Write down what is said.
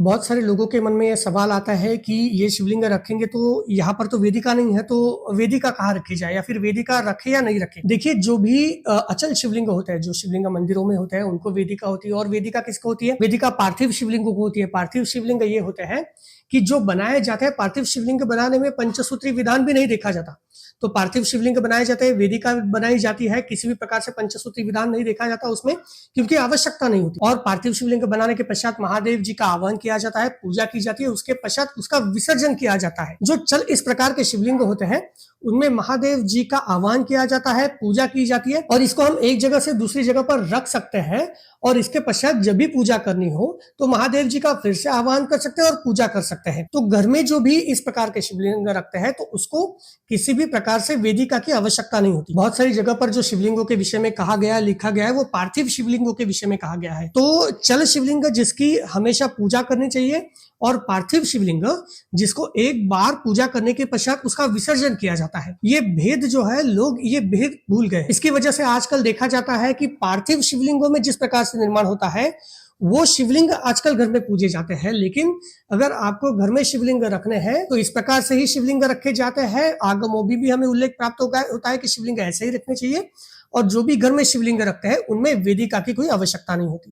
बहुत सारे लोगों के मन में ये सवाल आता है कि ये शिवलिंग रखेंगे तो यहाँ पर तो वेदिका नहीं है, तो वेदिका कहाँ रखी जाए या फिर वेदिका रखे या नहीं रखे। देखिए, जो भी अचल शिवलिंग होता है, जो शिवलिंग मंदिरों में होता है, उनको वेदिका होती है। और वेदिका किसको होती है? वेदिका पार्थिव शिवलिंग को होती है। पार्थिव शिवलिंग ये होता है कि जो बनाया जाता है, पार्थिव शिवलिंग बनाने में पंचसूत्री विधान भी नहीं देखा जाता। तो पार्थिव शिवलिंग बनाए जाते हैं, वेदिका बनाई जाती है, किसी भी प्रकार से पंचसूत्री विधान नहीं देखा जाता उसमें, क्योंकि आवश्यकता नहीं होती। और पार्थिव शिवलिंग बनाने के पश्चात महादेव जी का आह्वान किया जाता है, पूजा की जाती है, उसके पश्चात उसका विसर्जन किया जाता है। जो चल इस प्रकार के शिवलिंग होते हैं, उनमें महादेव जी का आह्वान किया जाता है, पूजा की जाती है, और इसको हम एक जगह से दूसरी जगह पर रख सकते हैं। और इसके पश्चात जब भी पूजा करनी हो तो महादेव जी का फिर से आह्वान कर सकते हैं और पूजा कर सकते हैं। तो घर में जो भी इस प्रकार के शिवलिंग रखते हैं, तो उसको किसी भी प्रकार से वेदिका की आवश्यकता नहीं होती। बहुत सारी जगह पर जो शिवलिंगों के विषय में कहा गया, लिखा गया है, वो पार्थिव शिवलिंगों के विषय में कहा गया है। तो चल शिवलिंग जिसकी हमेशा पूजा करनी चाहिए, और पार्थिव शिवलिंग जिसको एक बार पूजा करने के पश्चात उसका विसर्जन किया जाता है। ये भेद जो है, लोग ये भेद भूल गए। इसकी वजह से आजकल देखा जाता है कि पार्थिव शिवलिंगों में जिस प्रकार से निर्माण होता है, वो शिवलिंग आजकल घर में पूजे जाते हैं। लेकिन अगर आपको घर में शिवलिंग रखने हैं तो इस प्रकार से ही शिवलिंग रखे जाते हैं। आगमों भी हमें उल्लेख प्राप्त होता है कि शिवलिंग ऐसे ही रखने चाहिए, और जो भी घर में शिवलिंग रखते हैं उनमें वेदिका की कोई आवश्यकता नहीं होती।